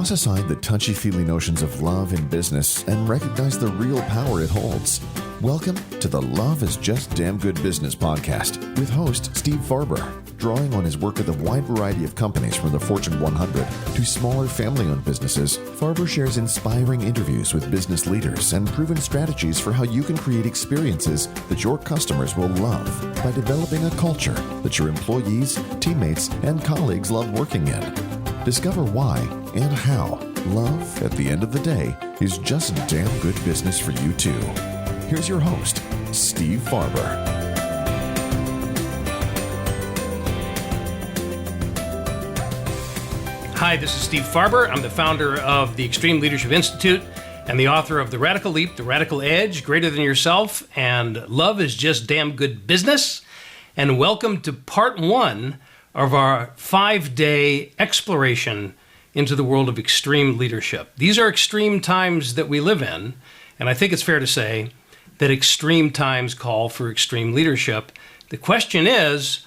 Toss aside the touchy-feely notions of love in business and recognize the real power it holds. Welcome to the Love is Just Damn Good Business podcast with host Steve Farber. Drawing on his work with a wide variety of companies from the Fortune 100 to smaller family-owned businesses, Farber shares inspiring interviews with business leaders and proven strategies for how you can create experiences that your customers will love by developing a culture that your employees, teammates, and colleagues love working in. Discover why and how love, at the end of the day, is just damn good business for you too. Here's your host, Steve Farber. Hi, this is Steve Farber. I'm the founder of the Extreme Leadership Institute and the author of The Radical Leap, The Radical Edge, Greater Than Yourself, and Love is Just Damn Good Business. And welcome to part one of our 5-day exploration into the world of extreme leadership. These are extreme times that we live in, and I think it's fair to say that extreme times call for extreme leadership. The question is,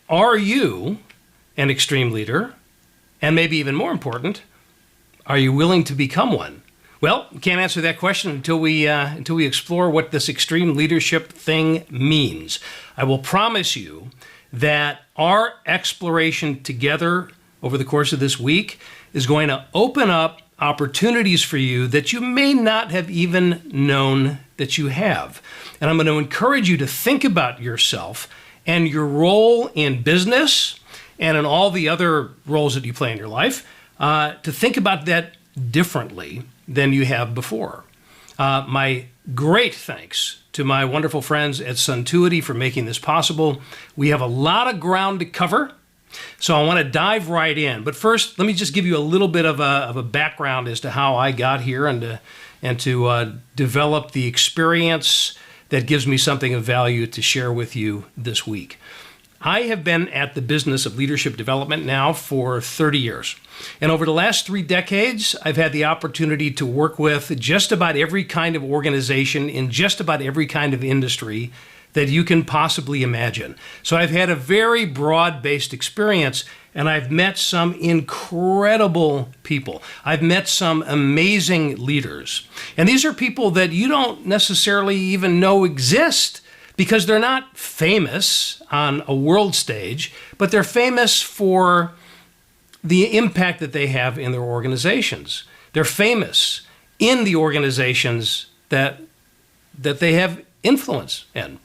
are you an extreme leader? And maybe even more important, are you willing to become one? Well, we can't answer that question until we explore what this extreme leadership thing means. I will promise you that our exploration together over the course of this week is going to open up opportunities for you that you may not have even known that you have. And I'm going to encourage you to think about yourself and your role in business and in all the other roles that you play in your life, to think about that differently than you have before. My great thanks to my wonderful friends at Suntuity for making this possible. We have a lot of ground to cover, so I want to dive right in. But first, let me just give you a little bit of a background as to how I got here and to develop the experience that gives me something of value to share with you this week. I have been at the business of leadership development now for 30 years. And over the last 3 decades, I've had the opportunity to work with just about every kind of organization in just about every kind of industry that you can possibly imagine. So I've had a very broad-based experience, and I've met some incredible people. I've met some amazing leaders. And these are people that you don't necessarily even know exist, because they're not famous on a world stage, but they're famous for the impact that they have in their organizations. They're famous in the organizations that they have influence in.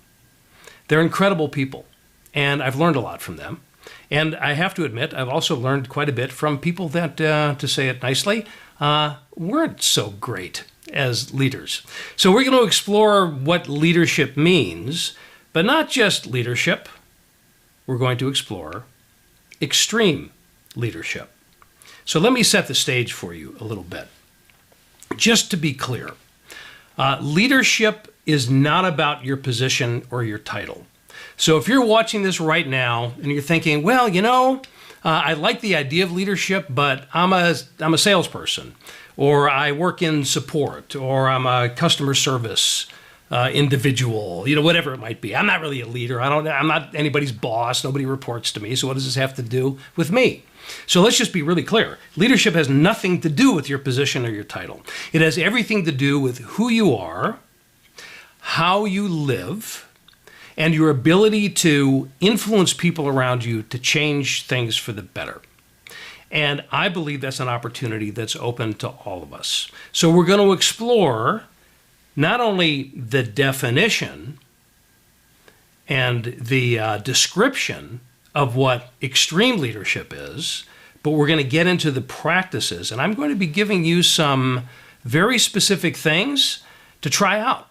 They're incredible people, and I've learned a lot from them. And I have to admit, I've also learned quite a bit from people that, to say it nicely, weren't so great as leaders. So we're going to explore what leadership means, but not just leadership. We're going to explore extreme leadership. So let me set the stage for you a little bit. Just to be clear, leadership is not about your position or your title. So if you're watching this right now and you're thinking, well, I like the idea of leadership, but I'm a salesperson, or I work in support, or I'm a customer service individual, whatever it might be. I'm not really a leader. I'm not anybody's boss. Nobody reports to me. So what does this have to do with me? So let's just be really clear. Leadership has nothing to do with your position or your title. It has everything to do with who you are, how you live, and your ability to influence people around you to change things for the better. And I believe that's an opportunity that's open to all of us. So we're going to explore not only the definition and the description of what extreme leadership is, but we're going to get into the practices. And I'm going to be giving you some very specific things to try out,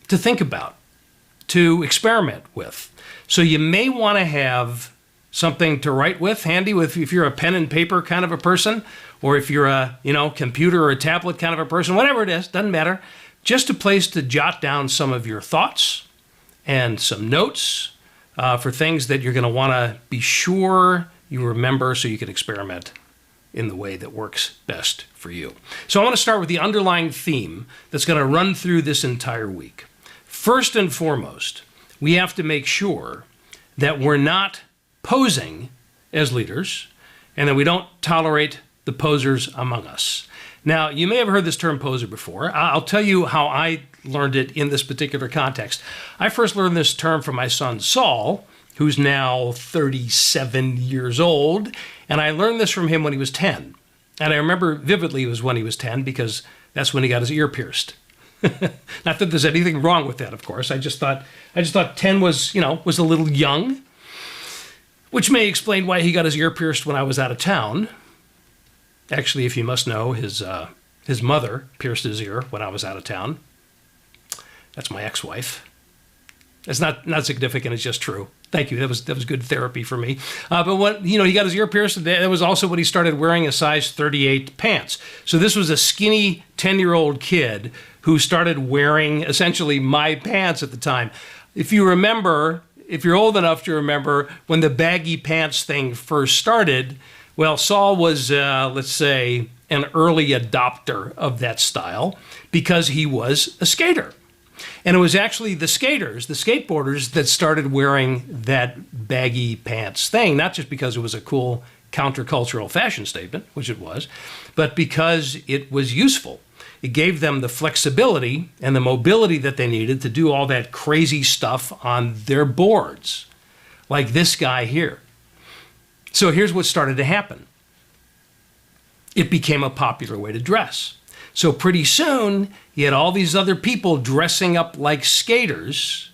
to think about, to experiment with. So you may want to have something to write with, handy with, if you're a pen and paper kind of a person, or if you're a, computer or a tablet kind of a person, whatever it is, doesn't matter. Just a place to jot down some of your thoughts and some notes for things that you're going to want to be sure you remember so you can experiment in the way that works best for you. So I want to start with the underlying theme that's going to run through this entire week. First and foremost, we have to make sure that we're not posing as leaders and that we don't tolerate the posers among us. Now, you may have heard this term poser before. I'll tell you how I learned it in this particular context. I first learned this term from my son Saul, who's now 37 years old, and I learned this from him when he was 10. And I remember vividly it was when he was 10 because that's when he got his ear pierced. Not that there's anything wrong with that, of course. I just thought 10 was a little young, which may explain why he got his ear pierced when I was out of town. Actually, if you must know, his mother pierced his ear when I was out of town. That's my ex-wife. It's not significant. It's just true. Thank you. That was good therapy for me. But when he got his ear pierced, that was also when he started wearing a size 38 pants. So this was a skinny 10-year-old kid who started wearing essentially my pants at the time. If you're old enough to remember when the baggy pants thing first started, well, Saul was, let's say, an early adopter of that style because he was a skater. And it was actually the skateboarders that started wearing that baggy pants thing, not just because it was a cool countercultural fashion statement, which it was, but because it was useful. It gave them the flexibility and the mobility that they needed to do all that crazy stuff on their boards, like this guy here. So here's what started to happen. It became a popular way to dress. So pretty soon, you had all these other people dressing up like skaters,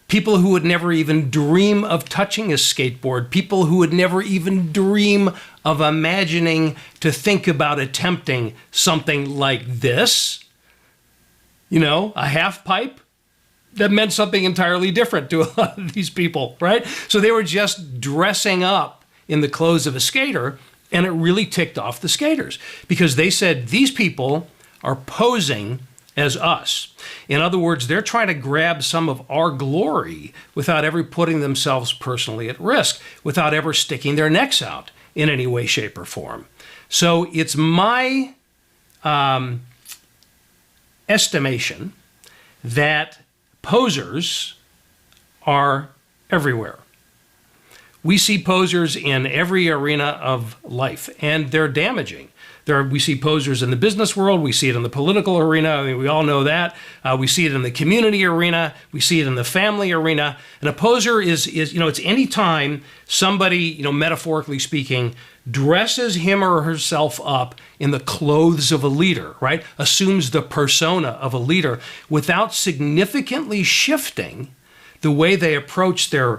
people who would never even dream of touching a skateboard, people who would never even dream of imagining to think about attempting something like this. A half pipe. That meant something entirely different to a lot of these people, right? So they were just dressing up in the clothes of a skater, and it really ticked off the skaters because they said, these people are posing as us. In other words, they're trying to grab some of our glory without ever putting themselves personally at risk, without ever sticking their necks out in any way, shape, or form. So it's my estimation that posers are everywhere. We see posers in every arena of life, and they're damaging. We see posers in the business world. We see it in the political arena. I mean, we all know that. We see it in the community arena. We see it in the family arena. And a poser is it's any time somebody, metaphorically speaking, dresses him or herself up in the clothes of a leader, right? Assumes the persona of a leader without significantly shifting the way they approach their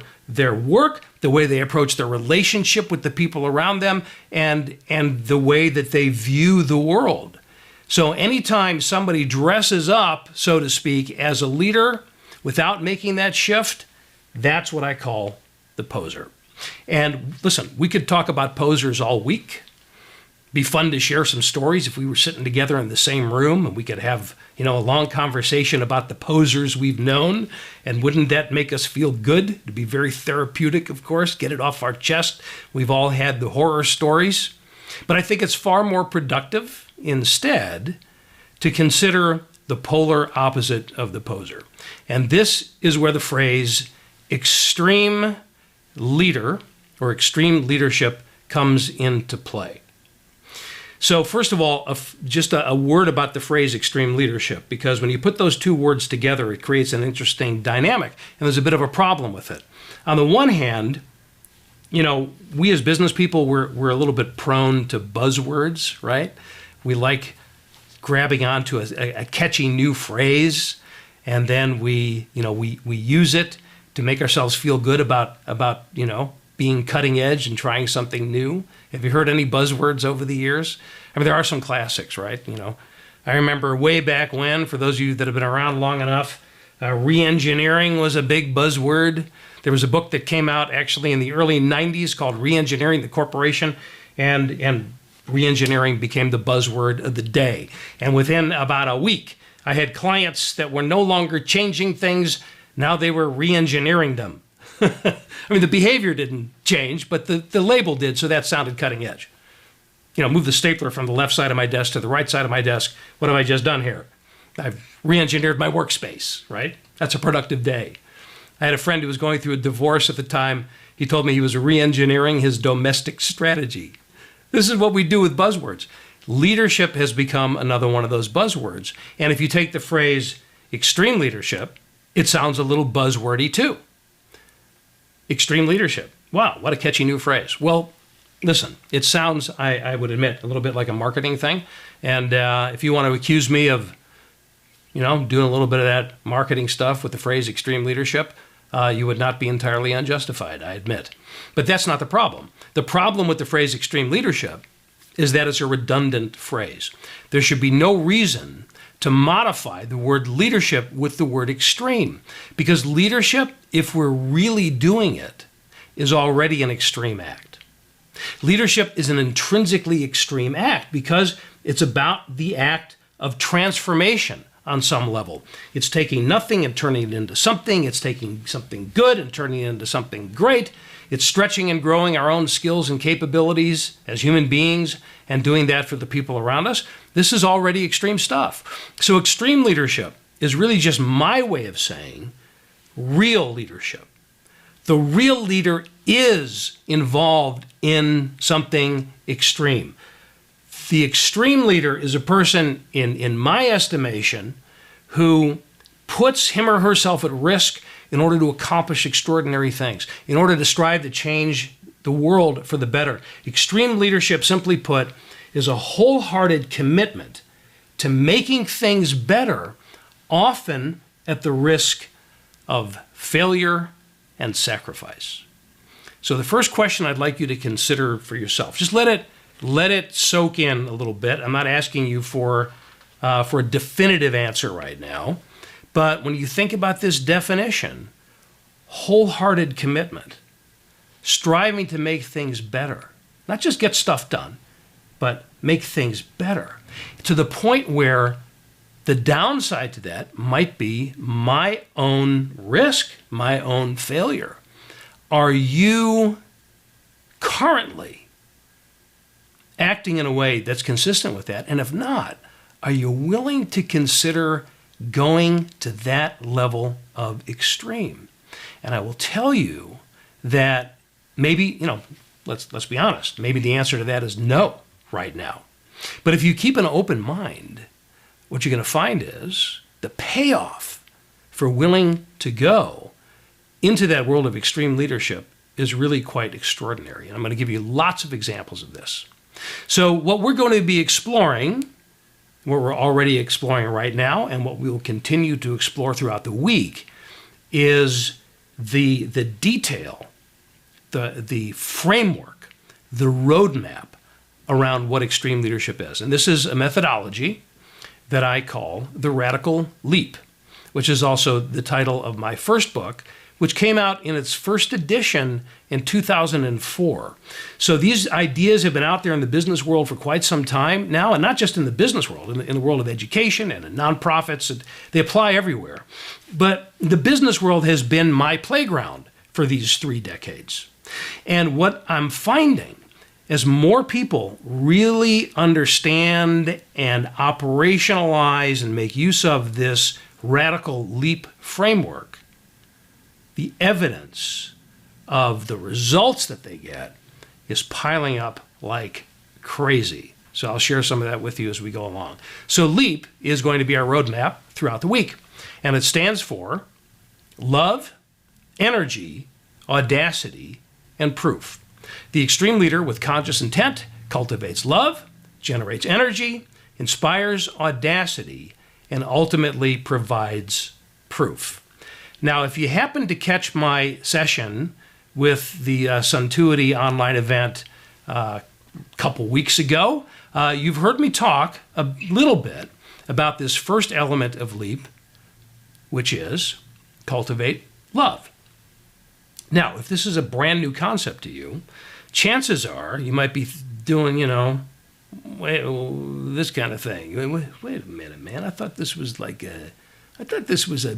work, the way they approach their relationship with the people around them, and the way that they view the world. So anytime somebody dresses up, so to speak, as a leader without making that shift, that's what I call the poser. And listen, we could talk about posers all week. Be fun to share some stories if we were sitting together in the same room and we could have, a long conversation about the posers we've known. And wouldn't that make us feel good? It'd be very therapeutic, of course, get it off our chest. We've all had the horror stories. But I think it's far more productive instead to consider the polar opposite of the poser. And this is where the phrase extreme leader or extreme leadership comes into play. So first of all, just a word about the phrase extreme leadership, because when you put those two words together, it creates an interesting dynamic, and there's a bit of a problem with it. On the one hand, we as business people, we're a little bit prone to buzzwords, right? We like grabbing onto a catchy new phrase, and then we use it to make ourselves feel good about being cutting edge and trying something new. Have you heard any buzzwords over the years? I mean, there are some classics, right? I remember way back when, for those of you that have been around long enough, re-engineering was a big buzzword. There was a book that came out actually in the early 90s called Re-Engineering the Corporation, and re-engineering became the buzzword of the day. And within about a week, I had clients that were no longer changing things. Now they were re-engineering them. I mean, the behavior didn't change, but the label did, so that sounded cutting edge. Move the stapler from the left side of my desk to the right side of my desk. What have I just done here? I've re-engineered my workspace, right? That's a productive day. I had a friend who was going through a divorce at the time. He told me he was re-engineering his domestic strategy. This is what we do with buzzwords. Leadership has become another one of those buzzwords. And if you take the phrase extreme leadership, it sounds a little buzzwordy too. Extreme leadership. Wow, what a catchy new phrase. Well, listen, it sounds, I would admit, a little bit like a marketing thing. And if you want to accuse me of, doing a little bit of that marketing stuff with the phrase extreme leadership, you would not be entirely unjustified, I admit. But that's not the problem. The problem with the phrase extreme leadership is that it's a redundant phrase. There should be no reason to modify the word leadership with the word extreme, because leadership, if we're really doing it, is already an extreme act. Leadership is an intrinsically extreme act because it's about the act of transformation on some level. It's taking nothing and turning it into something. It's taking something good and turning it into something great. It's stretching and growing our own skills and capabilities as human beings and doing that for the people around us. This is already extreme stuff. So extreme leadership is really just my way of saying real leadership. The real leader is involved in something extreme. The extreme leader is a person, in my estimation, who puts him or herself at risk in order to accomplish extraordinary things, in order to strive to change the world for the better. Extreme leadership, simply put, is a wholehearted commitment to making things better, often at the risk of failure and sacrifice. So the first question I'd like you to consider for yourself, just let it soak in a little bit. I'm not asking you for a definitive answer right now, but when you think about this definition, wholehearted commitment, striving to make things better, not just get stuff done, but make things better, to the point where the downside to that might be my own risk, my own failure. Are you currently acting in a way that's consistent with that? And if not, are you willing to consider going to that level of extreme? And I will tell you that maybe, let's be honest, maybe the answer to that is no right now. But if you keep an open mind, what you're going to find is the payoff for willing to go into that world of extreme leadership is really quite extraordinary. And I'm going to give you lots of examples of this. So what we're going to be exploring, what we're already exploring right now, and what we will continue to explore throughout the week, is the detail, the framework, the roadmap around what extreme leadership is. And this is a methodology that I call the Radical Leap, which is also the title of my first book, which came out in its first edition in 2004. So these ideas have been out there in the business world for quite some time now, and not just in the business world, in the world of education and in nonprofits. And they apply everywhere. But the business world has been my playground for these 3 decades. And what I'm finding, as more people really understand and operationalize and make use of this Radical Leap framework, the evidence of the results that they get is piling up like crazy. So I'll share some of that with you as we go along. So LEAP is going to be our roadmap throughout the week. And it stands for love, energy, audacity, and proof. The extreme leader with conscious intent cultivates love, generates energy, inspires audacity, and ultimately provides proof. Now, if you happen to catch my session with the Suntuity online event a couple weeks ago, you've heard me talk a little bit about this first element of LEAP, which is cultivate love. Now, if this is a brand new concept to you, chances are you might be doing, this kind of thing. Wait a minute, man. I thought this was a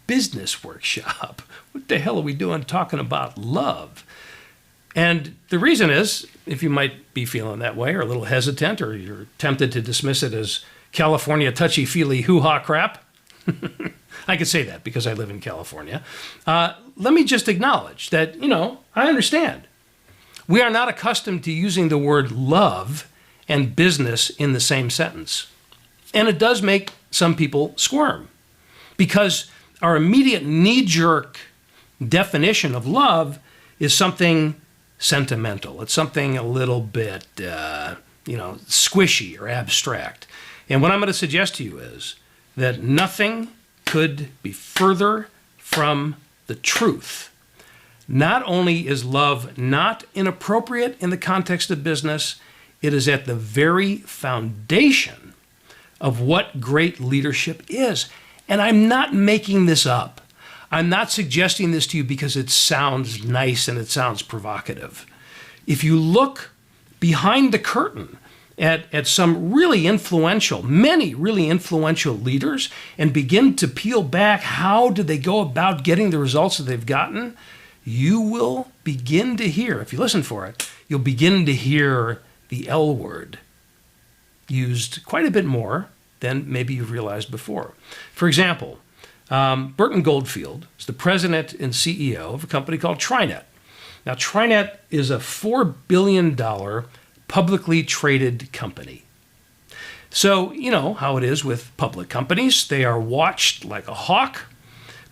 business workshop. What the hell are we doing talking about love? And the reason is, if you might be feeling that way or a little hesitant, or you're tempted to dismiss it as California touchy-feely hoo-ha crap, I could say that because I live in California. Let me just acknowledge that, I understand. We are not accustomed to using the word love and business in the same sentence. And it does make some people squirm because our immediate knee-jerk definition of love is something sentimental. It's something a little bit, squishy or abstract. And what I'm going to suggest to you is that nothing could be further from the truth. Not only is love not inappropriate in the context of business, it is at the very foundation of what great leadership is. And I'm not making this up. I'm not suggesting this to you because it sounds nice and it sounds provocative. If you look behind the curtain at some many really influential leaders and begin to peel back how did they go about getting the results that they've gotten, you will begin to hear, if you listen for it, you'll begin to hear the L word used quite a bit more than maybe you've realized before. For example, Burton Goldfield is the president and CEO of a company called TriNet. Now, TriNet is a $4 billion publicly traded company. So, you know how it is with public companies. They are watched like a hawk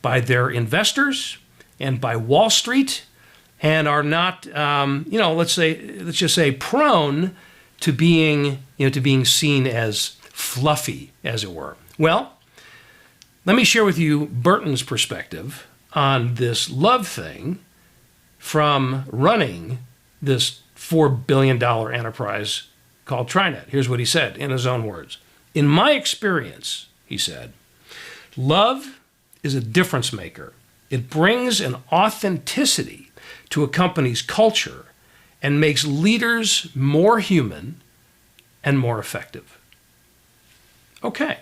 by their investors and by Wall Street, and are not, let's just say, prone to being seen as fluffy, as it were. Well, let me share with you Burton's perspective on this love thing from running this $4 billion enterprise called TriNet. Here's what he said in his own words. In my experience, he said, love is a difference maker. It brings an authenticity to a company's culture and makes leaders more human and more effective. Okay.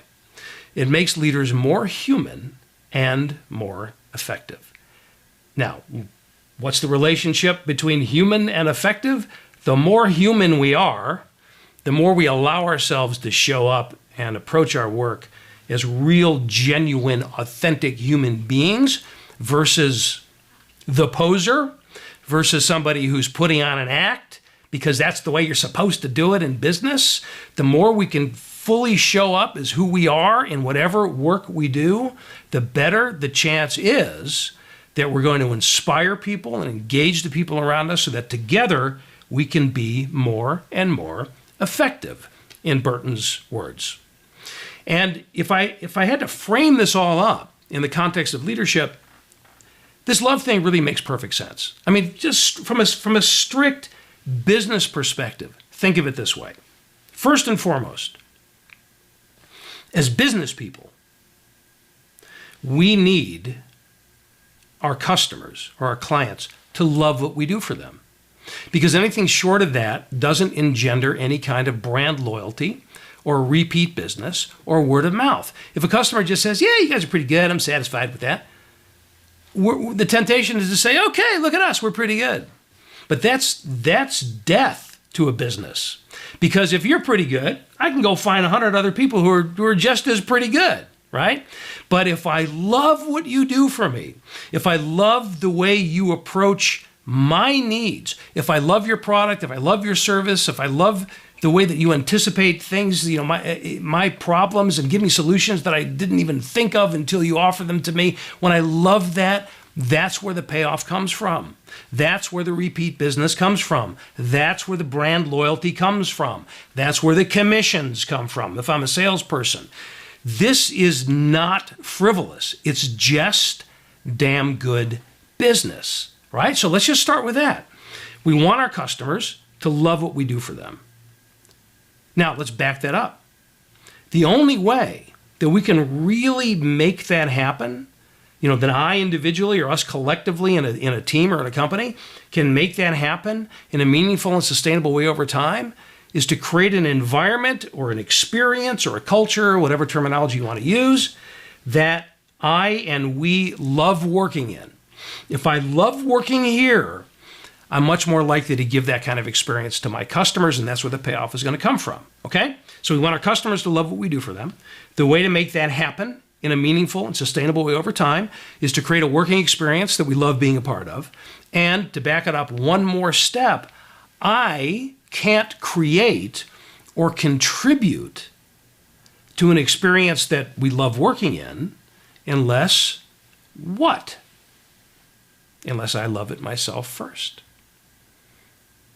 It makes leaders more human and more effective. Now, what's the relationship between human and effective? The more human we are, the more we allow ourselves to show up and approach our work as real, genuine, authentic human beings versus the poser, versus somebody who's putting on an act because that's the way you're supposed to do it in business. The more we can fully show up as who we are in whatever work we do, the better the chance is that we're going to inspire people and engage the people around us so that together we can be more and more effective, in Burton's words. And if I had to frame this all up in the context of leadership, this love thing really makes perfect sense. I mean, just from a strict business perspective, think of it this way. First and foremost, as business people, we need our customers or our clients to love what we do for them. Because anything short of that doesn't engender any kind of brand loyalty or repeat business or word of mouth. If a customer just says, yeah, you guys are pretty good, I'm satisfied with that, the temptation is to say, okay, look at us, we're pretty good. But that's death to a business. Because if you're pretty good, I can go find 100 other people who are just as pretty good, right? But if I love what you do for me, if I love the way you approach my needs, if I love your product, if I love your service, if I love the way that you anticipate things, my problems and give me solutions that I didn't even think of until you offer them to me, when I love that, that's where the payoff comes from. That's where the repeat business comes from. That's where the brand loyalty comes from. That's where the commissions come from if I'm a salesperson. This is not frivolous. It's just damn good business, right? So let's just start with that. We want our customers to love what we do for them. Now, let's back that up. The only way that we can really make that happen, that I individually or us collectively in a team or in a company can make that happen in a meaningful and sustainable way over time, is to create an environment or an experience or a culture, whatever terminology you want to use, that I and we love working in. If I love working here, I'm much more likely to give that kind of experience to my customers, and that's where the payoff is going to come from, okay? So we want our customers to love what we do for them. The way to make that happen in a meaningful and sustainable way over time is to create a working experience that we love being a part of. And to back it up one more step, I can't create or contribute to an experience that we love working in unless what? Unless I love it myself first.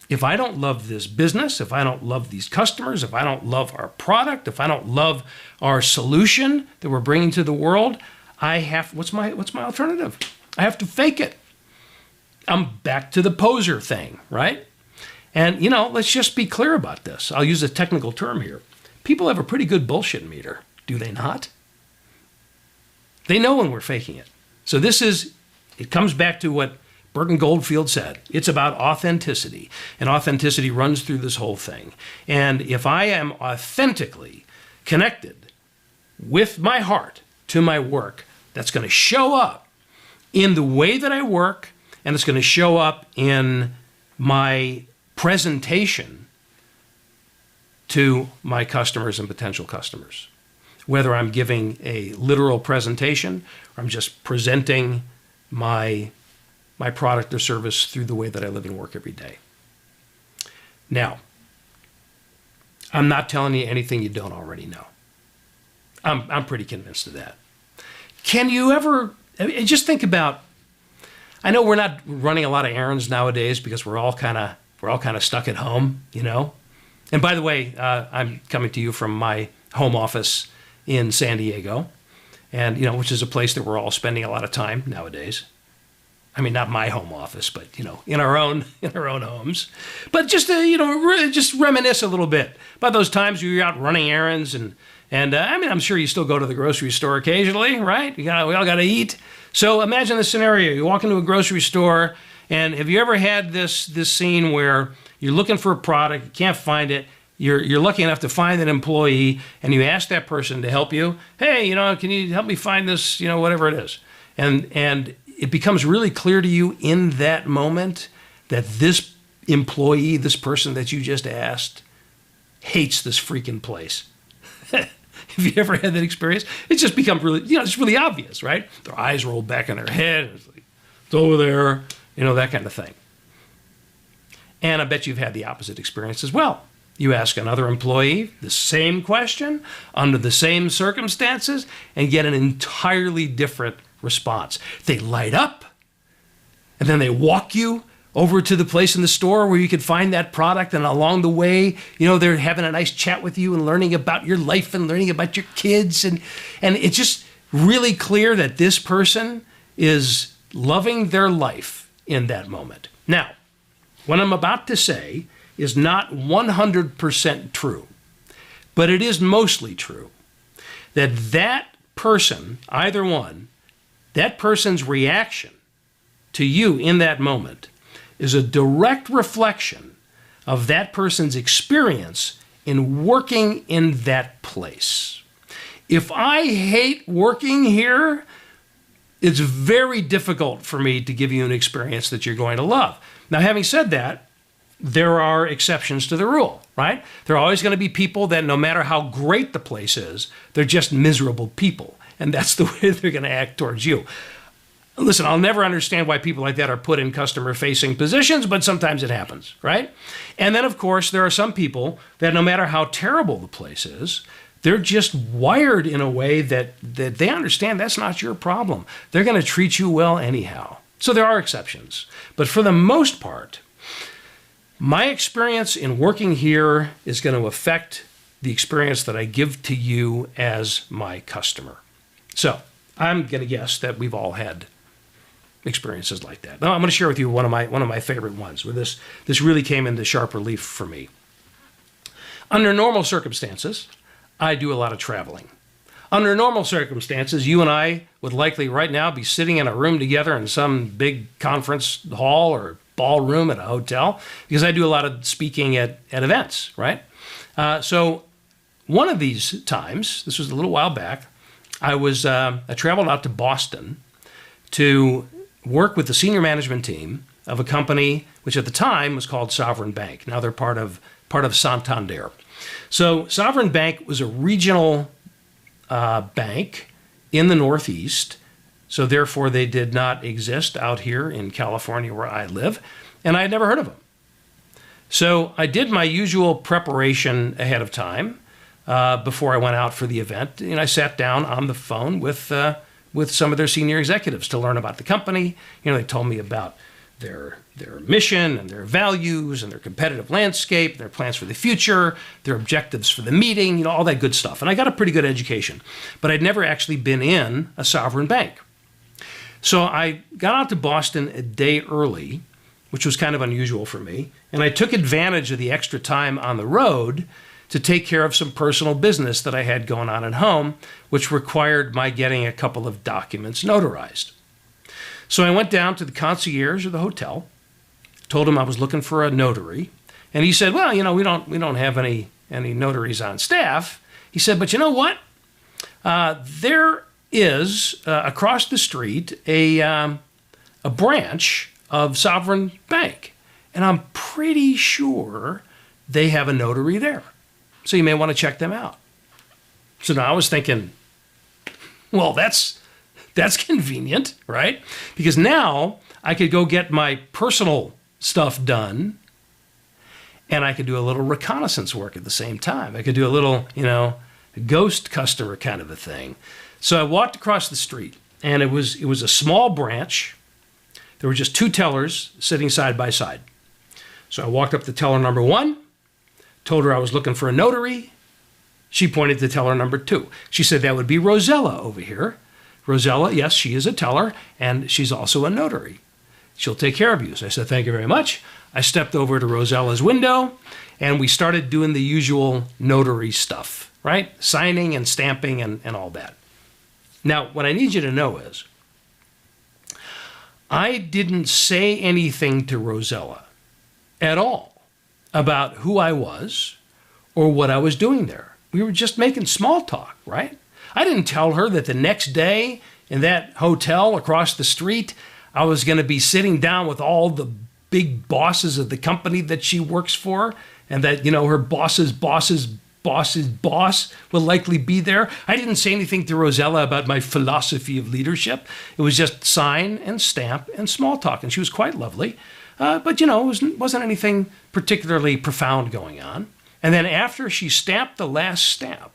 If I don't love this business, if I don't love these customers, if I don't love our product, if I don't love our solution that we're bringing to the world, what's my alternative? I have to fake it. I'm back to the poser thing, right? And, let's just be clear about this. I'll use a technical term here. People have a pretty good bullshit meter, do they not? They know when we're faking it. So it comes back to what Burton Goldfield said. It's about authenticity, and authenticity runs through this whole thing. And if I am authentically connected with my heart to my work, that's going to show up in the way that I work, and it's going to show up in my presentation to my customers and potential customers. Whether I'm giving a literal presentation or I'm just presenting my product or service through the way that I live and work every day. Now, I'm not telling you anything you don't already know. I'm pretty convinced of that. Can you ever, just think about, I know we're not running a lot of errands nowadays because we're all kind of stuck at home, And by the way, I'm coming to you from my home office in San Diego, and which is a place that we're all spending a lot of time nowadays. I mean, not my home office, but in our own homes. But just to just reminisce a little bit about those times you're out running errands, and I'm sure you still go to the grocery store occasionally, right? We all got to eat. So imagine the scenario: you walk into a grocery store, and have you ever had this scene where you're looking for a product, you can't find it, you're lucky enough to find an employee, and you ask that person to help you? Hey, can you help me find this? Whatever it is, and it becomes really clear to you in that moment that this employee, this person that you just asked, hates this freaking place. Have you ever had that experience? It's just become really, it's really obvious, right? Their eyes roll back in their head. It's over there, that kind of thing. And I bet you've had the opposite experience as well. You ask another employee the same question under the same circumstances and get an entirely different response. They light up, and then they walk you over to the place in the store where you could find that product, and along the way, they're having a nice chat with you and learning about your life and learning about your kids, and it's just really clear that this person is loving their life in that moment. Now, what I'm about to say is not 100% true, but it is mostly true that person, either one, that person's reaction to you in that moment is a direct reflection of that person's experience in working in that place. If I hate working here, it's very difficult for me to give you an experience that you're going to love. Now, having said that, there are exceptions to the rule, right? There are always going to be people that no matter how great the place is, they're just miserable people. And that's the way they're going to act towards you. Listen, I'll never understand why people like that are put in customer-facing positions, but sometimes it happens, right? And then, of course, there are some people that no matter how terrible the place is, they're just wired in a way that they understand that's not your problem. They're going to treat you well anyhow. So there are exceptions. But for the most part, my experience in working here is going to affect the experience that I give to you as my customer. So I'm going to guess that we've all had experiences like that. Now I'm going to share with you one of my favorite ones where this really came into sharp relief for me. Under normal circumstances, I do a lot of traveling. Under normal circumstances, you and I would likely right now be sitting in a room together in some big conference hall or ballroom at a hotel, because I do a lot of speaking at events, right? So one of these times, this was a little while back, I traveled out to Boston to work with the senior management team of a company which at the time was called Sovereign Bank. Now they're part of Santander. So Sovereign Bank was a regional bank in the Northeast. So therefore they did not exist out here in California where I live, and I had never heard of them. So I did my usual preparation ahead of time before I went out for the event. And I sat down on the phone with some of their senior executives to learn about the company. They told me about their mission and their values and their competitive landscape, their plans for the future, their objectives for the meeting, all that good stuff. And I got a pretty good education, but I'd never actually been in a sovereign bank. So I got out to Boston a day early, which was kind of unusual for me, and I took advantage of the extra time on the road to take care of some personal business that I had going on at home, which required my getting a couple of documents notarized. So I went down to the concierge of the hotel, told him I was looking for a notary, and he said, well, we don't have any notaries on staff. He said, but you know what? There is across the street a branch of Sovereign Bank, and I'm pretty sure they have a notary there. So you may want to check them out. So now I was thinking, well, that's convenient, right? Because now I could go get my personal stuff done, and I could do a little reconnaissance work at the same time. I could do a little, ghost customer kind of a thing. So I walked across the street, and it was a small branch. There were just two tellers sitting side by side. So I walked up to teller number 1, told her I was looking for a notary. She pointed to teller number 2. She said, that would be Rosella over here. Rosella, yes, she is a teller, and she's also a notary. She'll take care of you. So I said, thank you very much. I stepped over to Rosella's window, and we started doing the usual notary stuff, right? Signing and stamping and all that. Now, what I need you to know is, I didn't say anything to Rosella at all about who I was or what I was doing there. We were just making small talk, right? I didn't tell her that the next day in that hotel across the street, I was going to be sitting down with all the big bosses of the company that she works for, and that, her boss's boss will likely be there. I didn't say anything to Rosella about my philosophy of leadership. It was just sign and stamp and small talk, and she was quite lovely. But, it wasn't anything particularly profound going on. And then after she stamped the last stamp,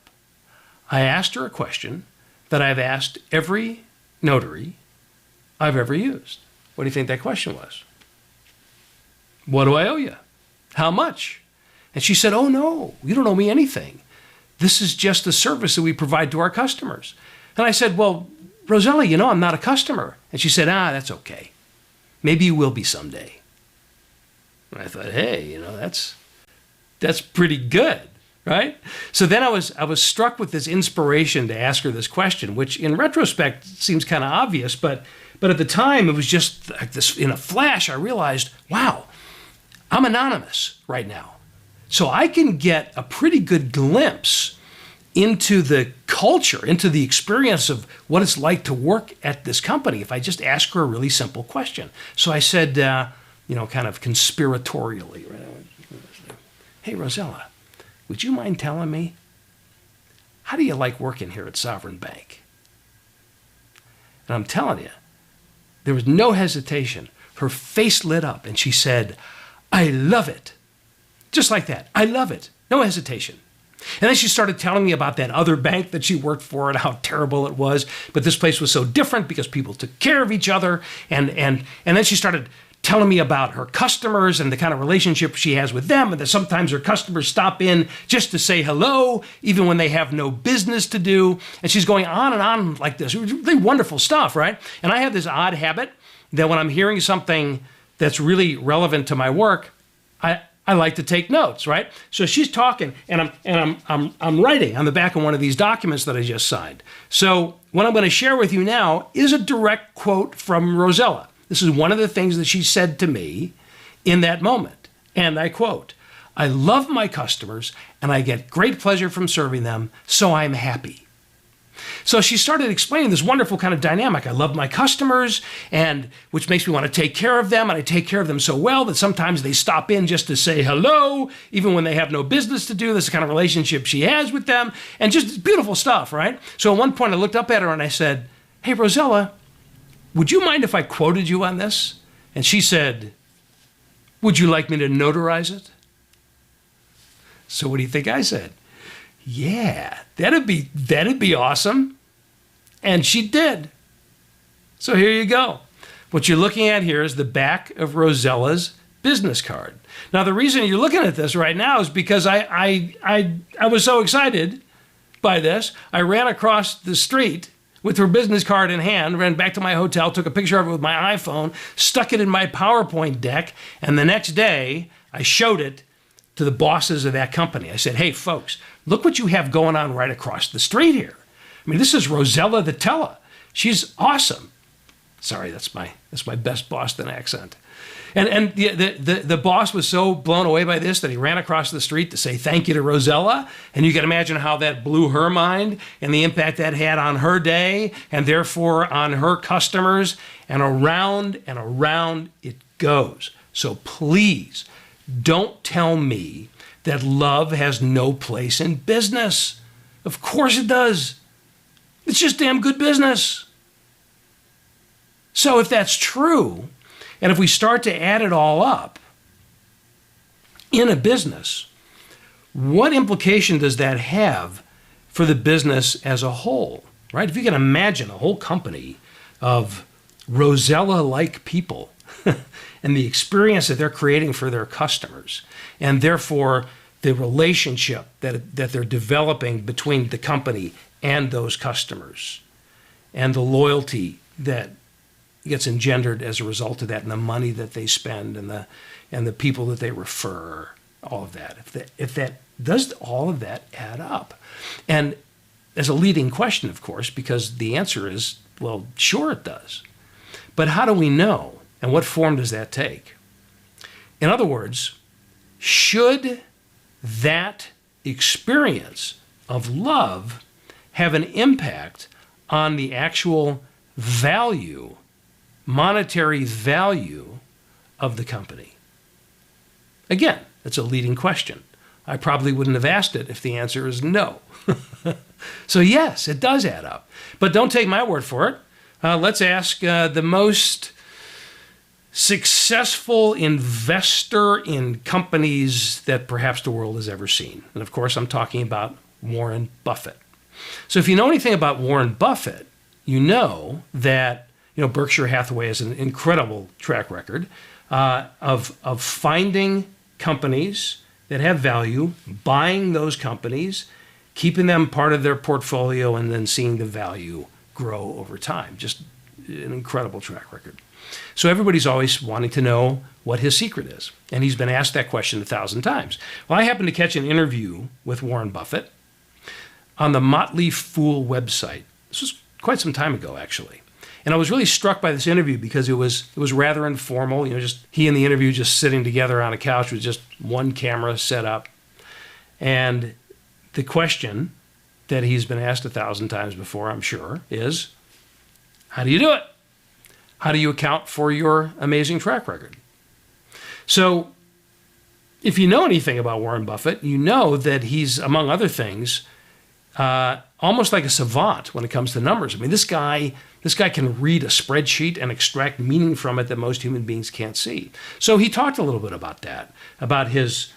I asked her a question that I've asked every notary I've ever used. What do you think that question was? What do I owe you? How much? And she said, oh, no, you don't owe me anything. This is just a service that we provide to our customers. And I said, well, Rosella, I'm not a customer. And she said, that's okay. Maybe you will be someday. And I thought, hey, that's pretty good. Right? So then I was struck with this inspiration to ask her this question, which in retrospect seems kind of obvious, but at the time it was just like this, in a flash, I realized, wow, I'm anonymous right now. So I can get a pretty good glimpse into the culture, into the experience of what it's like to work at this company if I just ask her a really simple question. So I said, kind of conspiratorially, right? Hey, Rosella, would you mind telling me, how do you like working here at Sovereign Bank? And I'm telling you, there was no hesitation. Her face lit up and she said, I love it. Just like that. I love it. No hesitation. And then she started telling me about that other bank that she worked for and how terrible it was. But this place was so different because people took care of each other. And then she started telling me about her customers and the kind of relationship she has with them, and that sometimes her customers stop in just to say hello, even when they have no business to do. And she's going on and on like this. Really wonderful stuff, right? And I have this odd habit that when I'm hearing something that's really relevant to my work, I like to take notes, right? So she's talking, and I'm writing on the back of one of these documents that I just signed. So what I'm going to share with you now is a direct quote from Rosella. This is one of the things that she said to me in that moment. And I quote, I love my customers and I get great pleasure from serving them, so I'm happy. So she started explaining this wonderful kind of dynamic. I love my customers, and which makes me want to take care of them, and I take care of them so well that sometimes they stop in just to say hello, even when they have no business to do. This is the kind of relationship she has with them, and just beautiful stuff, right? So at one point I looked up at her and I said, hey, Rosella, would you mind if I quoted you on this? And she said, would you like me to notarize it? So what do you think I said? Yeah, that'd be awesome. And she did. So here you go. What you're looking at here is the back of Rosella's business card. Now, the reason you're looking at this right now is because I was so excited by this. I ran across the street with her business card in hand, ran back to my hotel, took a picture of it with my iPhone, stuck it in my PowerPoint deck, and the next day I showed it to the bosses of that company. I said, hey, folks, look what you have going on right across the street here. I mean, this is Rosella the Teller. She's awesome. Sorry, that's my best Boston accent. And the boss was so blown away by this that he ran across the street to say thank you to Rosella. And you can imagine how that blew her mind and the impact that had on her day and therefore on her customers. And around it goes. So please don't tell me that love has no place in business. Of course it does. It's just damn good business. So if that's true, and if we start to add it all up in a business, what implication does that have for the business as a whole, right? If you can imagine a whole company of Rosella-like people and the experience that they're creating for their customers, and therefore the relationship that they're developing between the company and those customers, and the loyalty that gets engendered as a result of that, and the money that they spend, and the people that they refer, all of that. If that does all of that add up? And as a leading question, of course, because the answer is, well, sure it does. But how do we know? And what form does that take? In other words, should that experience of love have an impact on the actual value, monetary value of the company? Again, it's a leading question. I probably wouldn't have asked it if the answer is no. So yes, it does add up. But don't take my word for it. Let's ask the most successful investor in companies that perhaps the world has ever seen. And of course, I'm talking about Warren Buffett. So if you know anything about Warren Buffett, you know that Berkshire Hathaway has an incredible track record of finding companies that have value, buying those companies, keeping them part of their portfolio, and then seeing the value grow over time. Just an incredible track record. So everybody's always wanting to know what his secret is. And he's been asked that question 1,000 times. Well, I happened to catch an interview with Warren Buffett on the Motley Fool website. This was quite some time ago, actually. And I was really struck by this interview because it was rather informal, just he and the interview just sitting together on a couch with just one camera set up. And the question that he's been asked 1,000 times before, I'm sure, is, how do you do it? How do you account for your amazing track record? So if you know anything about Warren Buffett, you know that he's, among other things, almost like a savant when it comes to numbers. I mean, this guy can read a spreadsheet and extract meaning from it that most human beings can't see. So he talked a little bit about that, about his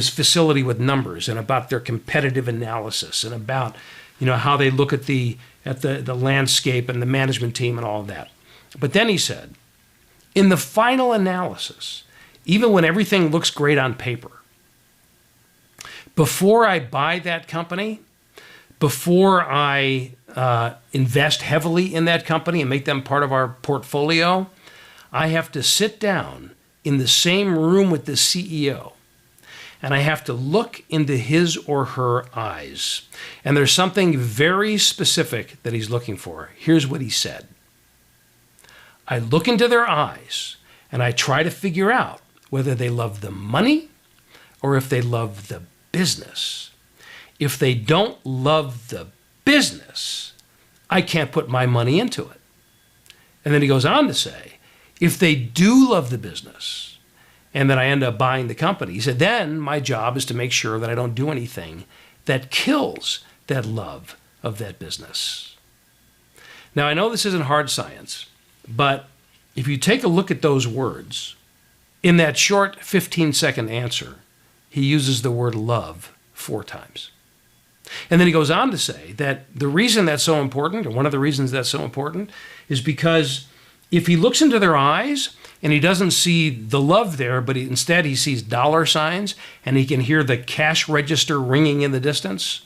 facility with numbers, and about their competitive analysis, and about how they look at the landscape and the management team and all of that. But then he said, in the final analysis, even when everything looks great on paper, before I buy that company, before I invest heavily in that company and make them part of our portfolio, I have to sit down in the same room with the CEO, and I have to look into his or her eyes. And there's something very specific that he's looking for. Here's what he said. I look into their eyes, and I try to figure out whether they love the money or if they love the business. If they don't love the business, I can't put my money into it. And then he goes on to say, if they do love the business and then I end up buying the company, he said, then my job is to make sure that I don't do anything that kills that love of that business. Now, I know this isn't hard science, but if you take a look at those words, in that short 15-second answer, he uses the word love 4 times. And then he goes on to say that the reason that's so important, or one of the reasons that's so important, is because if he looks into their eyes and he doesn't see the love there, but instead he sees dollar signs and he can hear the cash register ringing in the distance,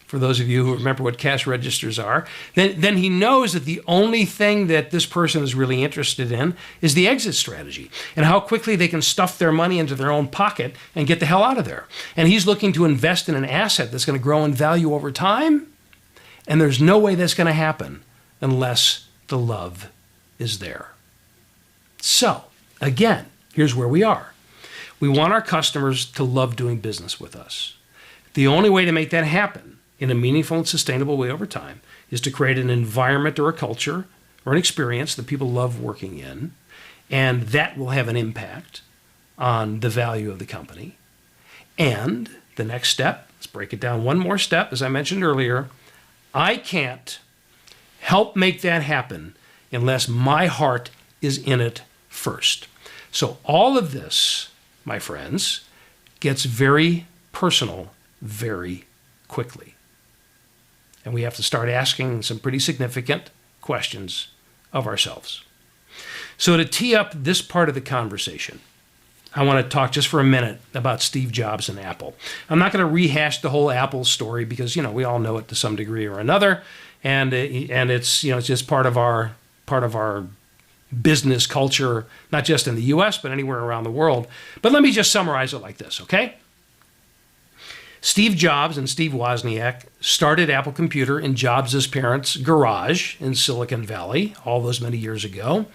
for those of you who remember what cash registers are, then he knows that the only thing that this person is really interested in is the exit strategy and how quickly they can stuff their money into their own pocket and get the hell out of there. And he's looking to invest in an asset that's going to grow in value over time, and there's no way that's going to happen unless the love is there. So, again, here's where we are. We want our customers to love doing business with us. The only way to make that happen in a meaningful and sustainable way over time is to create an environment or a culture or an experience that people love working in, and that will have an impact on the value of the company. And the next step, let's break it down one more step, as I mentioned earlier, I can't help make that happen unless my heart is in it first. So all of this, my friends, gets very personal very quickly. And we have to start asking some pretty significant questions of ourselves. So to tee up this part of the conversation, I want to talk just for a minute about Steve Jobs and Apple. I'm not going to rehash the whole Apple story because, we all know it to some degree or another, and it's it's just part of our business culture, not just in the U.S. but anywhere around the world. But let me just summarize it like this, okay? Steve Jobs and Steve Wozniak started Apple Computer in Jobs' parents' garage in Silicon Valley all those many years ago.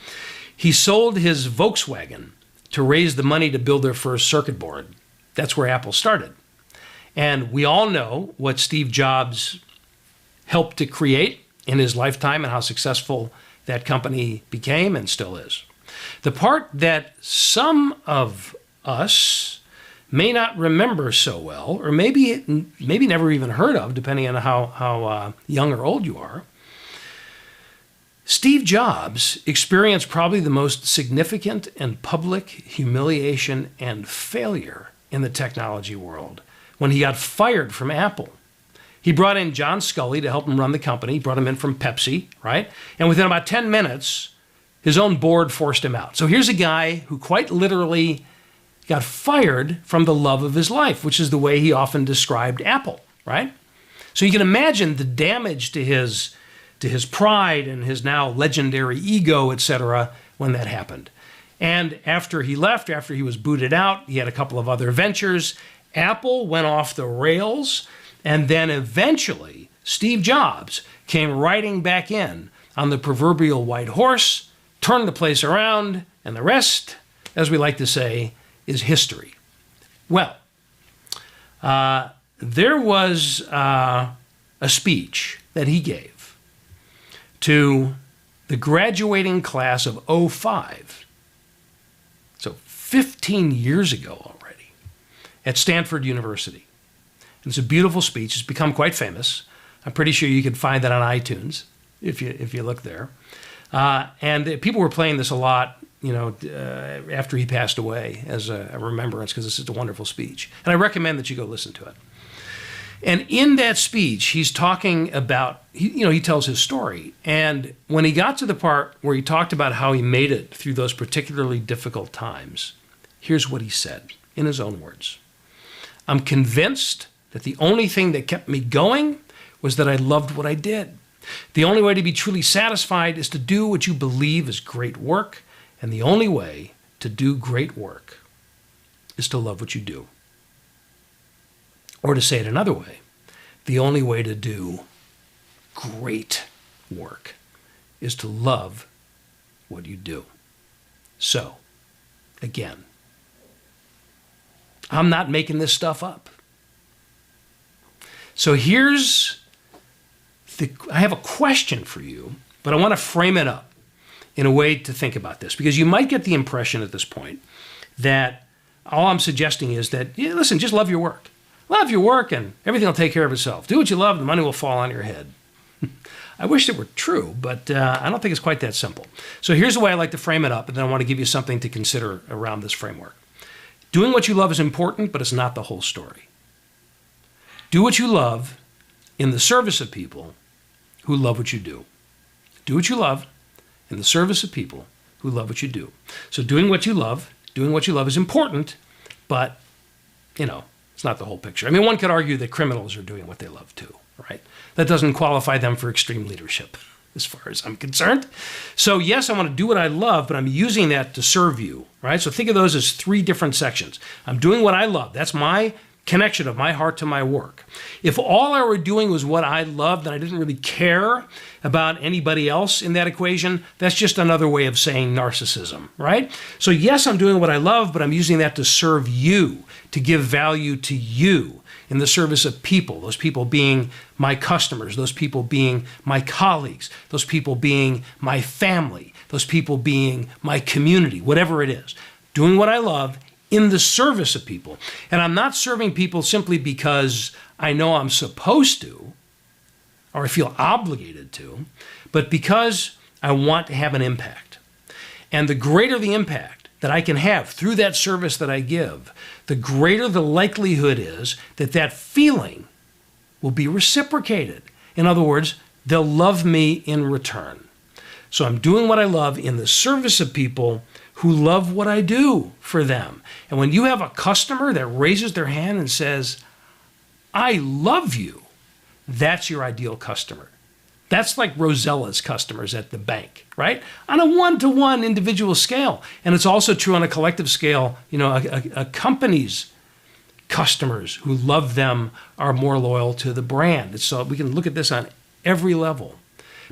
He sold his Volkswagen to raise the money to build their first circuit board. That's where Apple started. And we all know what Steve Jobs helped to create in his lifetime and how successful that company became and still is. The part that some of us may not remember so well, or maybe never even heard of, depending on how young or old you are, Steve Jobs experienced probably the most significant and public humiliation and failure in the technology world when he got fired from Apple. He brought in John Scully to help him run the company. He brought him in from Pepsi, right? And within about 10 minutes, his own board forced him out. So here's a guy who quite literally got fired from the love of his life, which is the way he often described Apple, right? So you can imagine the damage to his pride and his now legendary ego, etc., when that happened. And after he left, after he was booted out, he had a couple of other ventures. Apple went off the rails, and then eventually Steve Jobs came riding back in on the proverbial white horse, turned the place around, and the rest, as we like to say, is history. Well, there was a speech that he gave to the graduating class of '05, so 15 years ago already, at Stanford University. And it's a beautiful speech. It's become quite famous. I'm pretty sure you can find that on iTunes if you look there. And people were playing this a lot, after he passed away as a remembrance, because it's just a wonderful speech. And I recommend that you go listen to it. And in that speech, he's talking about, he tells his story. And when he got to the part where he talked about how he made it through those particularly difficult times, here's what he said in his own words. "I'm convinced that the only thing that kept me going was that I loved what I did. The only way to be truly satisfied is to do what you believe is great work. And the only way to do great work is to love what you do." Or to say it another way, the only way to do great work is to love what you do. So, again, I'm not making this stuff up. So I have a question for you, but I want to frame it up in a way to think about this, because you might get the impression at this point that all I'm suggesting is that, listen, just love your work. Love your work and everything will take care of itself. Do what you love and the money will fall on your head. I wish it were true, but I don't think it's quite that simple. So here's the way I like to frame it up, and then I want to give you something to consider around this framework. Doing what you love is important, but it's not the whole story. Do what you love in the service of people who love what you do. Do what you love in the service of people who love what you do. So doing what you love is important, but, it's not the whole picture. I mean, one could argue that criminals are doing what they love too, right? That doesn't qualify them for extreme leadership, as far as I'm concerned. So yes, I want to do what I love, but I'm using that to serve you, right? So think of those as three different sections. I'm doing what I love. That's my connection of my heart to my work. If all I were doing was what I loved and I didn't really care about anybody else in that equation, that's just another way of saying narcissism, right? So yes, I'm doing what I love, but I'm using that to serve you, to give value to you in the service of people, those people being my customers, those people being my colleagues, those people being my family, those people being my community, whatever it is. Doing what I love in the service of people. And I'm not serving people simply because I know I'm supposed to, or I feel obligated to, but because I want to have an impact. And the greater the impact that I can have through that service that I give, the greater the likelihood is that that feeling will be reciprocated. In other words, they'll love me in return. So I'm doing what I love in the service of people who love what I do for them. And when you have a customer that raises their hand and says, I love you, that's your ideal customer. That's like Rosella's customers at the bank, right? On a one-to-one individual scale. And it's also true on a collective scale. A company's customers who love them are more loyal to the brand. So we can look at this on every level.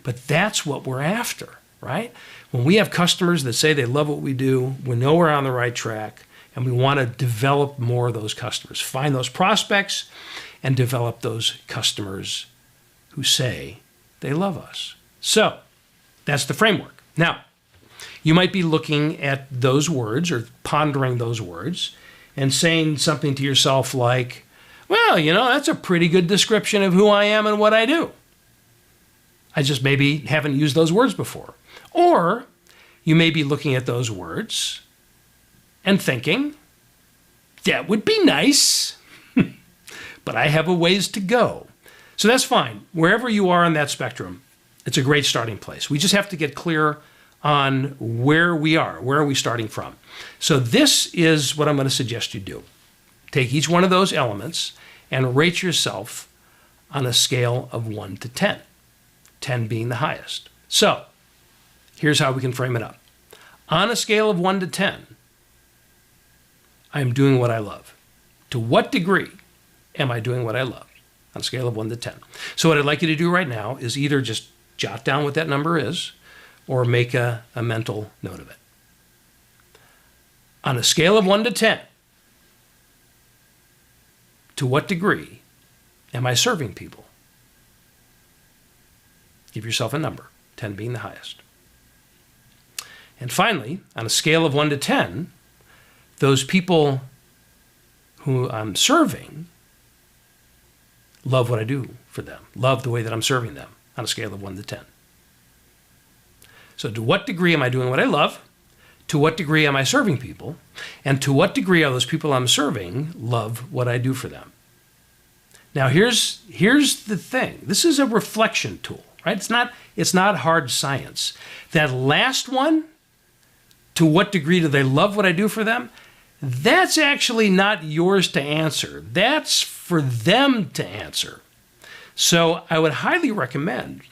But that's what we're after, right? When we have customers that say they love what we do, we know we're on the right track, and we want to develop more of those customers. Find those prospects and develop those customers who say they love us. So that's the framework. Now, you might be looking at those words or pondering those words and saying something to yourself like, well, that's a pretty good description of who I am and what I do. I just maybe haven't used those words before. Or you may be looking at those words and thinking, that would be nice, but I have a ways to go. So that's fine. Wherever you are on that spectrum, it's a great starting place. We just have to get clear on where we are. Where are we starting from? So this is what I'm going to suggest you do. Take each one of those elements and rate yourself on a scale of 1 to 10, 10 being the highest. So here's how we can frame it up. On a scale of 1 to 10, I am doing what I love. To what degree am I doing what I love? On a scale of 1 to 10. So what I'd like you to do right now is either just jot down what that number is or make a mental note of it. On a scale of 1 to 10, to what degree am I serving people? Give yourself a number, 10 being the highest. And finally, on a scale of 1 to 10, those people who I'm serving love what I do for them, love the way that I'm serving them on a scale of 1 to 10. So to what degree am I doing what I love? To what degree am I serving people? And to what degree are those people I'm serving love what I do for them? Now here's the thing. This is a reflection tool, right? It's not hard science. That last one, to what degree do they love what I do for them? That's actually not yours to answer. That's for them to answer. So I would highly recommend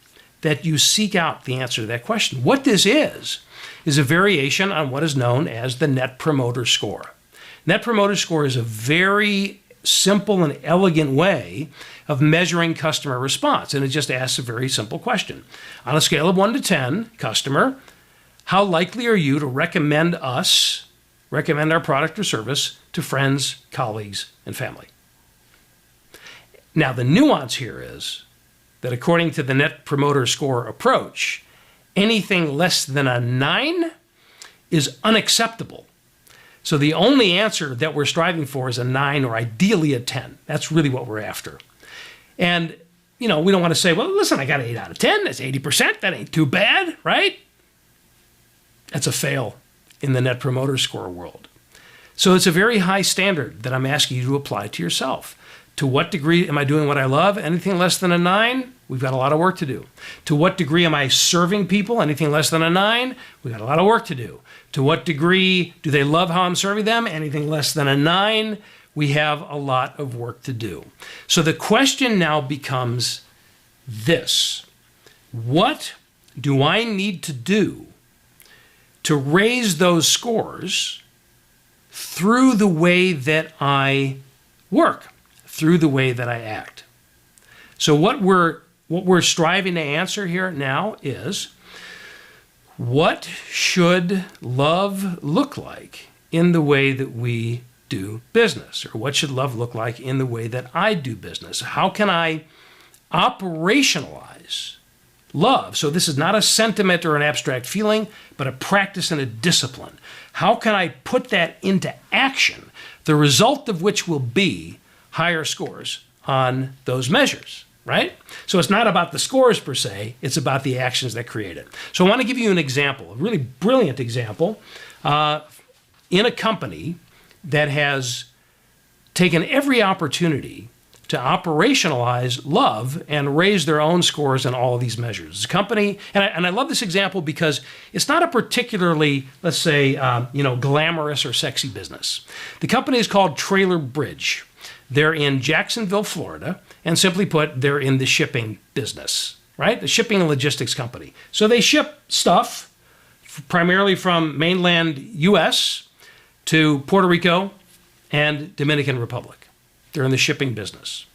that you seek out the answer to that question. What this is a variation on what is known as the Net Promoter Score. Net Promoter Score is a very simple and elegant way of measuring customer response, and it just asks a very simple question. On a scale of 1 to 10, customer, how likely are you to recommend our product or service to friends, colleagues, and family? Now, the nuance here is that according to the Net Promoter Score approach, anything less than a 9 is unacceptable. So the only answer that we're striving for is a 9 or ideally a 10. That's really what we're after. And, we don't want to say, well, listen, I got an 8 out of 10. That's 80%. That ain't too bad, right? That's a fail in the Net Promoter Score world. So it's a very high standard that I'm asking you to apply to yourself. To what degree am I doing what I love? Anything less than a 9, we've got a lot of work to do. To what degree am I serving people? Anything less than a 9, we've got a lot of work to do. To what degree do they love how I'm serving them? Anything less than a 9, we have a lot of work to do. So the question now becomes this: what do I need to do to raise those scores through the way that I work, through the way that I act? So what we're striving to answer here now is, what should love look like in the way that we do business? Or what should love look like in the way that I do business? How can I operationalize love? So this is not a sentiment or an abstract feeling, but a practice and a discipline. How can I put that into action, the result of which will be higher scores on those measures, right? So it's not about the scores per se, it's about the actions that create it. So I want to give you an example, a really brilliant example, in a company that has taken every opportunity to operationalize love and raise their own scores in all of these measures. This company, and I love this example because it's not a particularly, let's say, glamorous or sexy business. The company is called Trailer Bridge. They're in Jacksonville, Florida, and simply put, they're in the shipping business, right? The shipping and logistics company. So they ship stuff primarily from mainland U.S. to Puerto Rico and Dominican Republic. They're in the shipping business.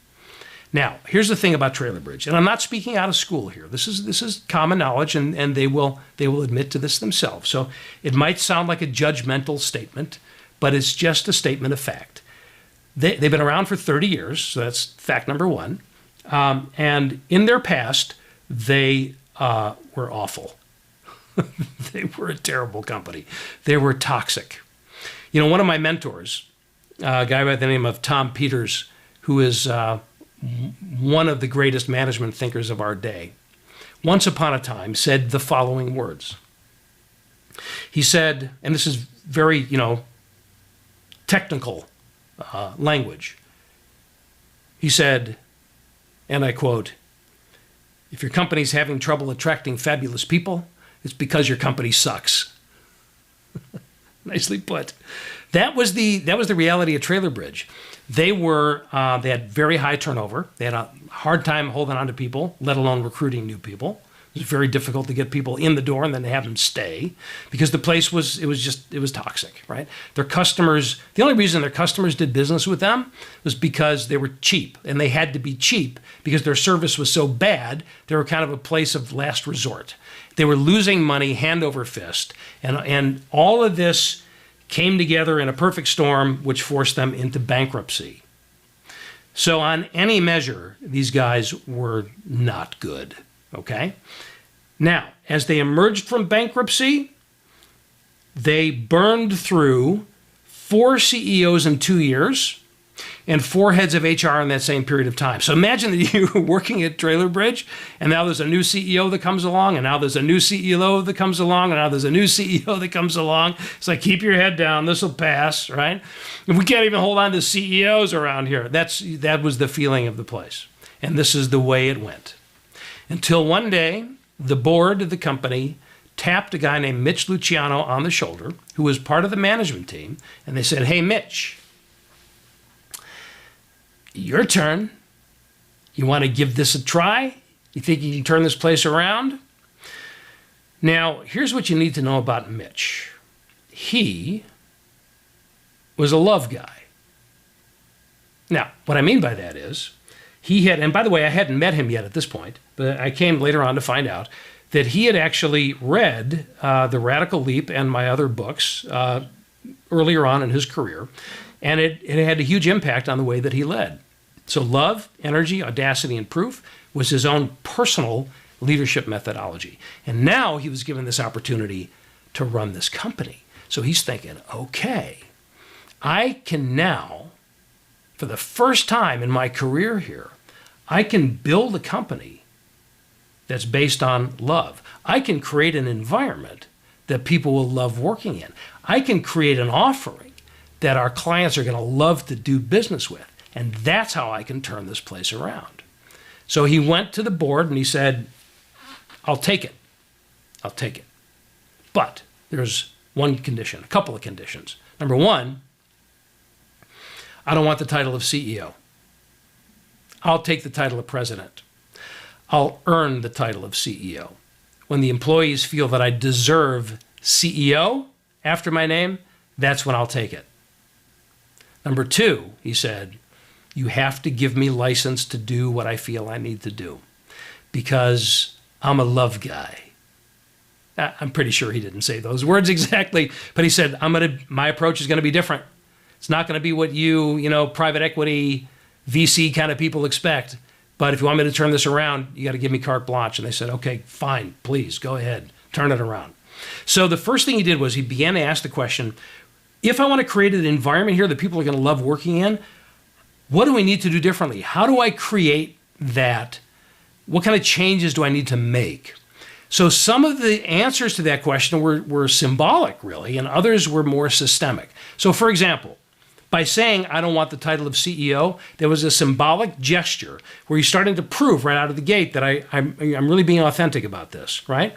Now, here's the thing about Trailer Bridge, and I'm not speaking out of school here. This is common knowledge, and they will admit to this themselves. So it might sound like a judgmental statement, but it's just a statement of fact. They've been around for 30 years, so that's fact number one. And in their past, they were awful. They were a terrible company. They were toxic. One of my mentors, a guy by the name of Tom Peters, who is one of the greatest management thinkers of our day, once upon a time said the following words. He said, and this is very, technical language. He said, and I quote, "If your company's having trouble attracting fabulous people, it's because your company sucks." Nicely put. That was the reality of Trailer Bridge. They had very high turnover. They had a hard time holding on to people, let alone recruiting new people. It was very difficult to get people in the door and then to have them stay, because the place was toxic, right? Their customers, the only reason their customers did business with them was because they were cheap, and they had to be cheap because their service was so bad. They were kind of a place of last resort. They were losing money hand over fist, and all of this came together in a perfect storm, which forced them into bankruptcy. So on any measure, these guys were not good. Okay? Now, as they emerged from bankruptcy, they burned through 4 CEOs in 2 years and 4 heads of HR in that same period of time. So imagine that you were working at Trailer Bridge, and now there's a new CEO that comes along, and now there's a new CEO that comes along, and now there's a new CEO that comes along. It's like, keep your head down, this will pass, right? And we can't even hold on to CEOs around here. That was the feeling of the place. And this is the way it went. Until one day, the board of the company tapped a guy named Mitch Luciano on the shoulder, who was part of the management team, and they said, "Hey, Mitch, your turn. You want to give this a try? You think you can turn this place around?" Now, here's what you need to know about Mitch. He was a love guy. Now, what I mean by that is, he had, and by the way, I hadn't met him yet at this point, but I came later on to find out that he had actually read The Radical Leap and my other books earlier on in his career, and it had a huge impact on the way that he led. So love, energy, audacity, and proof was his own personal leadership methodology. And now he was given this opportunity to run this company. So he's thinking, okay, I can now, for the first time in my career here, I can build a company that's based on love. I can create an environment that people will love working in. I can create an offering that our clients are going to love to do business with. And that's how I can turn this place around. So he went to the board and he said, I'll take it. I'll take it. But there's one condition, a couple of conditions. Number one, I don't want the title of CEO. I'll take the title of president. I'll earn the title of CEO. When the employees feel that I deserve CEO after my name, that's when I'll take it. Number two, he said, you have to give me license to do what I feel I need to do because I'm a love guy. I'm pretty sure he didn't say those words exactly, but he said, my approach is going to be different. It's not going to be what you private equity, VC kind of people expect. But if you want me to turn this around, you got to give me carte blanche. And they said, okay, fine, please go ahead, turn it around. So the first thing he did was he began to ask the question, if I want to create an environment here that people are going to love working in, what do we need to do differently? How do I create that? What kind of changes do I need to make? So some of the answers to that question were symbolic, really, and others were more systemic. So for example, by saying, I don't want the title of CEO, there was a symbolic gesture where he's starting to prove right out of the gate that I'm really being authentic about this, right?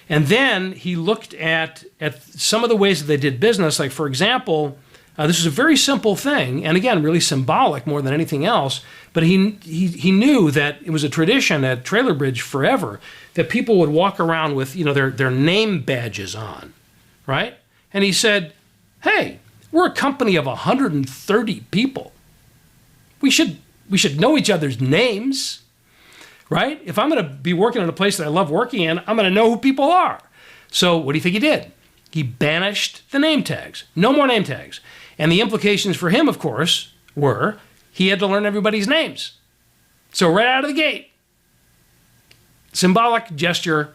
And then he looked at some of the ways that they did business. Like, for example, this is a very simple thing, and again, really symbolic more than anything else, but he knew that it was a tradition at Trailer Bridge forever that people would walk around with their name badges on, right? And he said, hey, we're a company of 130 people. We should know each other's names, right? If I'm going to be working in a place that I love working in, I'm going to know who people are. So what do you think he did? He banished the name tags. No more name tags. And the implications for him, of course, were he had to learn everybody's names. So right out of the gate, symbolic gesture,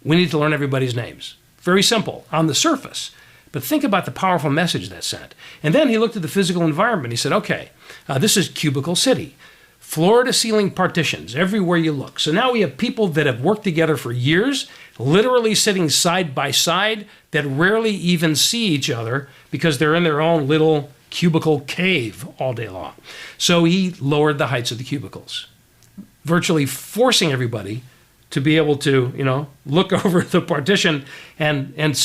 we need to learn everybody's names. Very simple on the surface. But think about the powerful message that sent. And then he looked at the physical environment. He said, okay, this is Cubicle City. Floor-to-ceiling partitions everywhere you look. So now we have people that have worked together for years, literally sitting side by side, that rarely even see each other because they're in their own little cubicle cave all day long. So he lowered the heights of the cubicles, virtually forcing everybody to be able to, look over the partition and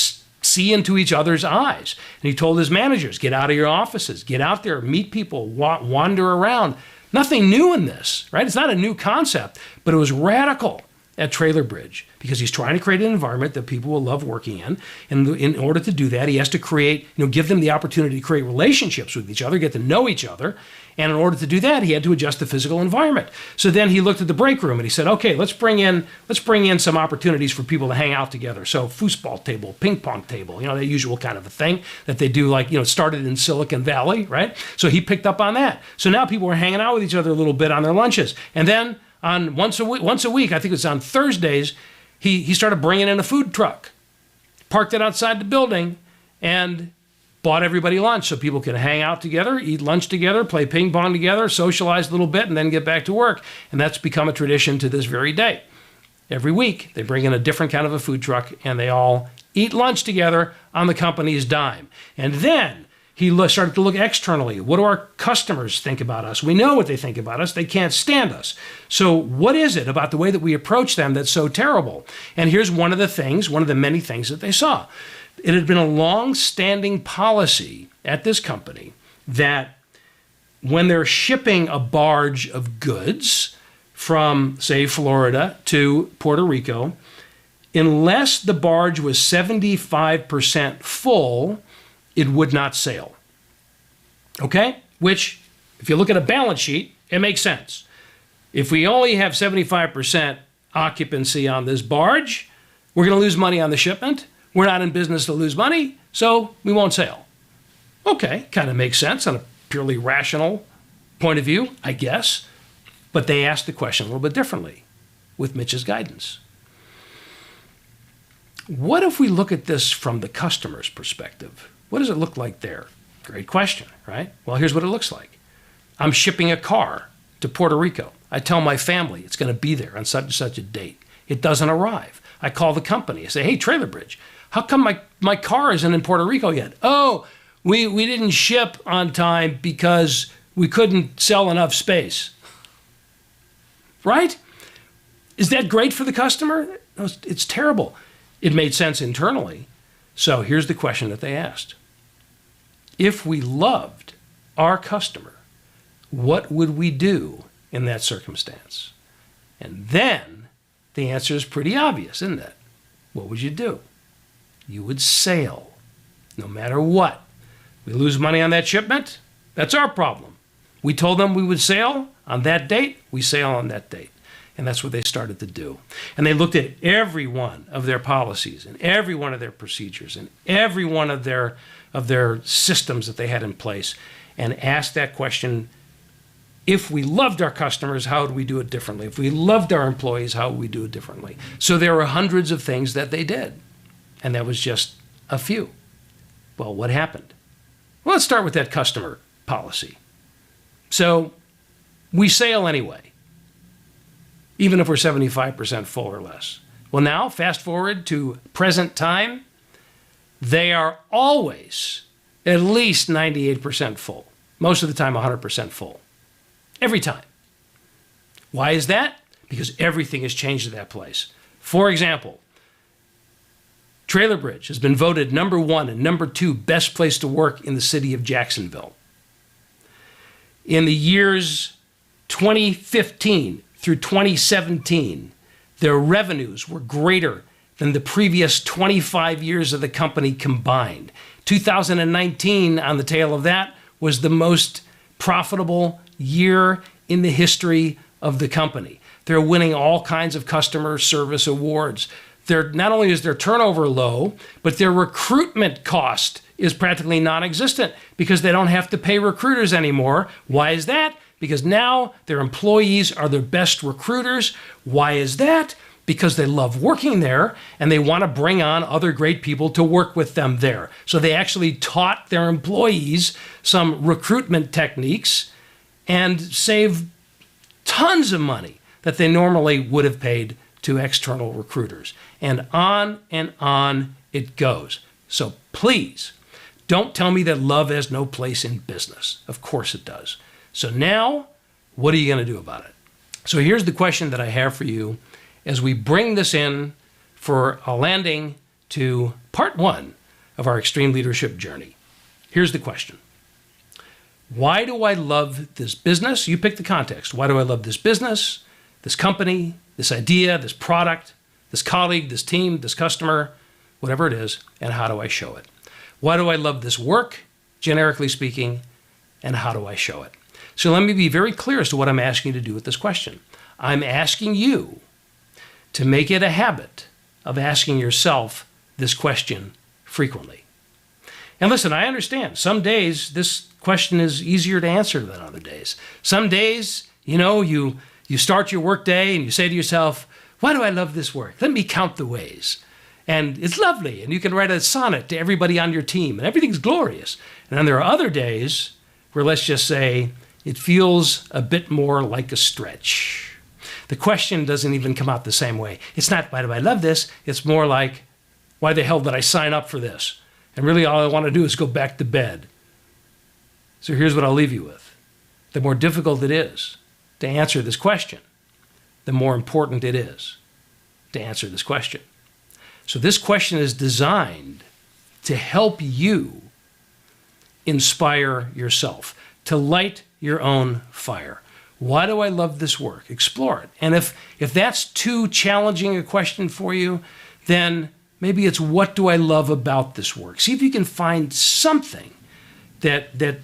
see into each other's eyes. And he told his managers, get out of your offices, get out there, meet people, wander around. Nothing new in this, right? It's not a new concept, but it was radical at Trailer Bridge because he's trying to create an environment that people will love working in. And in order to do that, he has to create, give them the opportunity to create relationships with each other, get to know each other. And in order to do that, he had to adjust the physical environment. So then he looked at the break room and he said, okay, let's bring in some opportunities for people to hang out together. So foosball table, ping pong table, the usual kind of a thing that they do, like, started in Silicon Valley, right? So he picked up on that. So now people were hanging out with each other a little bit on their lunches. And then on once a week, I think it was on Thursdays, he started bringing in a food truck, parked it outside the building, and bought everybody lunch so people could hang out together, eat lunch together, play ping pong together, socialize a little bit, and then get back to work. And that's become a tradition to this very day. Every week, they bring in a different kind of a food truck, and they all eat lunch together on the company's dime. And then he started to look externally. What do our customers think about us? We know what they think about us. They can't stand us. So what is it about the way that we approach them that's so terrible? And here's one of the many things that they saw. It had been a long-standing policy at this company that when they're shipping a barge of goods from, say, Florida to Puerto Rico, unless the barge was 75% full, it would not sail. Okay? Which, if you look at a balance sheet, it makes sense. If we only have 75% occupancy on this barge, we're going to lose money on the shipment. We're not in business to lose money, so we won't sail. Okay, kind of makes sense on a purely rational point of view, I guess. But they asked the question a little bit differently with Mitch's guidance. What if we look at this from the customer's perspective? What does it look like there? Great question, right? Well, here's what it looks like. I'm shipping a car to Puerto Rico. I tell my family it's going to be there on such and such a date. It doesn't arrive. I call the company. I say, hey, Trailer Bridge, how come my car isn't in Puerto Rico yet? Oh, we didn't ship on time because we couldn't sell enough space. Right? Is that great for the customer? No, it's terrible. It made sense internally. So here's the question that they asked. If we loved our customer, what would we do in that circumstance? And then the answer is pretty obvious, isn't it? What would you do? You would sail, no matter what. We lose money on that shipment, that's our problem. We told them we would sail on that date, we sail on that date. And that's what they started to do. And they looked at every one of their policies and every one of their procedures and every one of their systems that they had in place and asked that question, if we loved our customers, how would we do it differently? If we loved our employees, how would we do it differently? So there were hundreds of things that they did. And that was just a few. Well, what happened? Well, let's start with that customer policy. So we sail anyway, even if we're 75% full or less. Well, now, fast forward to present time, they are always at least 98% full. Most of the time, 100% full. Every time. Why is that? Because everything has changed at that place. For example, Trailer Bridge has been voted #1 and #2 best place to work in the city of Jacksonville. In the years 2015 through 2017, their revenues were greater than the previous 25 years of the company combined. 2019, on the tail of that, was the most profitable year in the history of the company. They're winning all kinds of customer service awards. Not only is their turnover low, but their recruitment cost is practically non-existent because they don't have to pay recruiters anymore. Why is that? Because now their employees are their best recruiters. Why is that? Because they love working there and they want to bring on other great people to work with them there. So they actually taught their employees some recruitment techniques and saved tons of money that they normally would have paid to external recruiters. And on it goes. So please, don't tell me that love has no place in business. Of course it does. So now, what are you going to do about it? So here's the question that I have for you as we bring this in for a landing to part 1 of our extreme leadership journey. Here's the question. Why do I love this business? You pick the context. Why do I love this business, this company, this idea, this product, this colleague, this team, this customer, whatever it is, and how do I show it? Why do I love this work, generically speaking, and how do I show it? So let me be very clear as to what I'm asking you to do with this question. I'm asking you to make it a habit of asking yourself this question frequently. And listen, I understand some days this question is easier to answer than other days. Some days, you start your work day and you say to yourself, why do I love this work? Let me count the ways. And it's lovely. And you can write a sonnet to everybody on your team and everything's glorious. And then there are other days where, let's just say, it feels a bit more like a stretch. The question doesn't even come out the same way. It's not, why do I love this? It's more like, why the hell did I sign up for this? And really all I want to do is go back to bed. So here's what I'll leave you with. The more difficult it is to answer this question, the more important it is to answer this question. So this question is designed to help you inspire yourself, to light your own fire. Why do I love this work? Explore it. And if that's too challenging a question for you, then maybe it's, what do I love about this work? See if you can find something that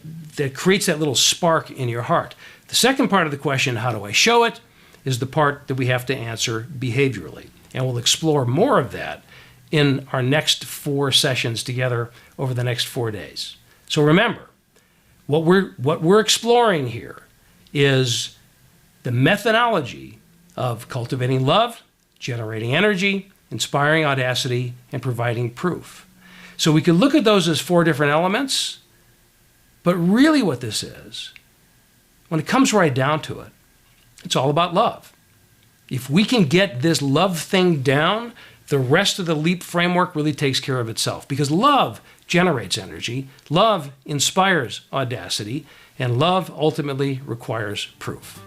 creates that little spark in your heart. The second part of the question, how do I show it, is the part that we have to answer behaviorally. And we'll explore more of that in our next 4 sessions together over the next 4 days. So remember, what we're exploring here is the methodology of cultivating love, generating energy, inspiring audacity, and providing proof. So we could look at those as 4 different elements, but really what this is, when it comes right down to it, it's all about love. If we can get this love thing down, the rest of the LEAP framework really takes care of itself, because love generates energy, love inspires audacity, and love ultimately requires proof.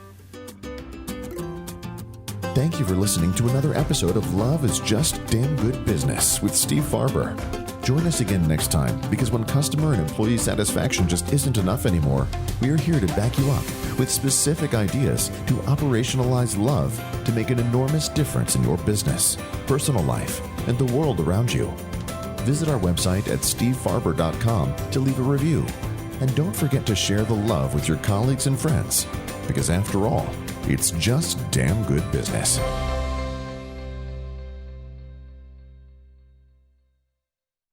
Thank you for listening to another episode of Love is Just Damn Good Business with Steve Farber. Join us again next time, because when customer and employee satisfaction just isn't enough anymore, we are here to back you up with specific ideas to operationalize love to make an enormous difference in your business, personal life, and the world around you. Visit our website at stevefarber.com to leave a review. And don't forget to share the love with your colleagues and friends, because after all, it's just damn good business.